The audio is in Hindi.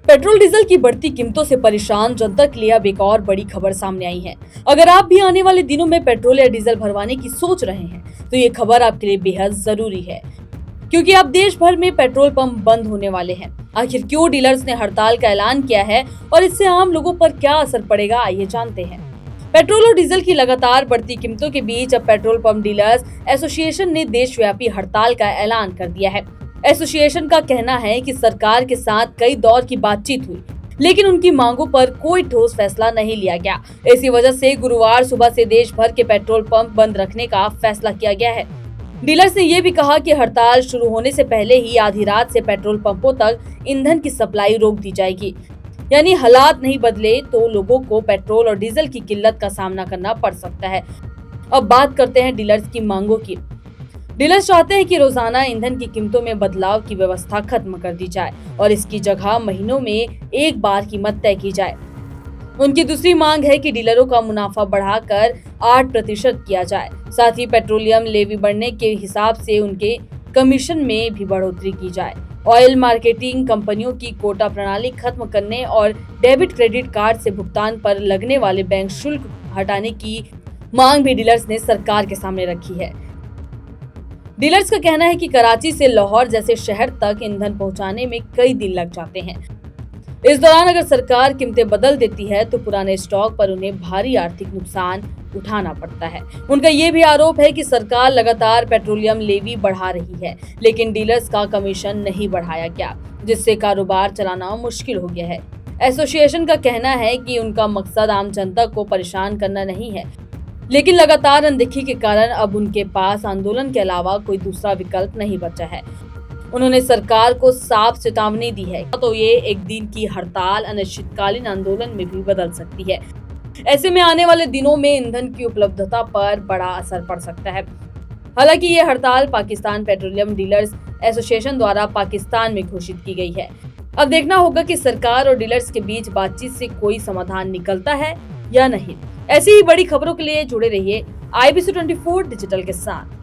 पेट्रोल डीजल की बढ़ती कीमतों से परेशान जनता के लिए अब एक और बड़ी खबर सामने आई है। अगर आप भी आने वाले दिनों में पेट्रोल या डीजल भरवाने की सोच रहे हैं तो ये खबर आपके लिए बेहद जरूरी है, क्योंकि अब देश भर में पेट्रोल पंप बंद होने वाले हैं। आखिर क्यों डीलर्स ने हड़ताल का ऐलान किया है और इससे आम लोगों पर क्या असर पड़ेगा, आइए जानते हैं। पेट्रोल और डीजल की लगातार बढ़ती कीमतों के बीच अब पेट्रोल पंप डीलर्स एसोसिएशन ने देशव्यापी हड़ताल का ऐलान कर दिया है। एसोसिएशन का कहना है कि सरकार के साथ कई दौर की बातचीत हुई, लेकिन उनकी मांगों पर कोई ठोस फैसला नहीं लिया गया। इसी वजह से गुरुवार सुबह से देश भर के पेट्रोल पंप बंद रखने का फैसला किया गया है। डीलर्स ने यह भी कहा कि हड़ताल शुरू होने से पहले ही आधी रात से पेट्रोल पंपों तक ईंधन की सप्लाई रोक दी जाएगी। यानी हालात नहीं बदले तो लोगों को पेट्रोल और डीजल की किल्लत का सामना करना पड़ सकता है। अब बात करते हैं डीलर्स की मांगों की। डीलर्स चाहते हैं कि रोजाना ईंधन की कीमतों में बदलाव की व्यवस्था खत्म कर दी जाए और इसकी जगह महीनों में एक बार कीमत तय की जाए। उनकी दूसरी मांग है कि डीलरों का मुनाफा बढ़ाकर 8% किया जाए। साथ ही पेट्रोलियम लेवी बढ़ने के हिसाब से उनके कमीशन में भी बढ़ोतरी की जाए। ऑयल मार्केटिंग कंपनियों की कोटा प्रणाली खत्म करने और डेबिट क्रेडिट कार्ड से भुगतान पर लगने वाले बैंक शुल्क हटाने की मांग भी डीलर्स ने सरकार के सामने रखी है। डीलर्स का कहना है कि कराची से लाहौर जैसे शहर तक ईंधन पहुंचाने में कई दिन लग जाते हैं। इस दौरान अगर सरकार कीमतें बदल देती है तो पुराने स्टॉक पर उन्हें भारी आर्थिक नुकसान उठाना पड़ता है। उनका ये भी आरोप है कि सरकार लगातार पेट्रोलियम लेवी बढ़ा रही है, लेकिन डीलर्स का कमीशन नहीं बढ़ाया गया, जिससे कारोबार चलाना मुश्किल हो गया है। एसोसिएशन का कहना है कि उनका मकसद आम जनता को परेशान करना नहीं है, लेकिन लगातार अनदेखी के कारण अब उनके पास आंदोलन के अलावा कोई दूसरा विकल्प नहीं बचा है। उन्होंने सरकार को साफ चेतावनी दी है तो ये एक दिन की हड़ताल अनिश्चितकालीन आंदोलन में भी बदल सकती है। ऐसे में आने वाले दिनों में ईंधन की उपलब्धता पर बड़ा असर पड़ सकता है। हालांकि ये हड़ताल पाकिस्तान पेट्रोलियम डीलर्स एसोसिएशन द्वारा पाकिस्तान में घोषित की गई है। अब देखना होगा कि सरकार और डीलर्स के बीच बातचीत से कोई समाधान निकलता है या नहीं। ऐसी ही बड़ी खबरों के लिए जुड़े रहिए IBC 24 डिजिटल के साथ।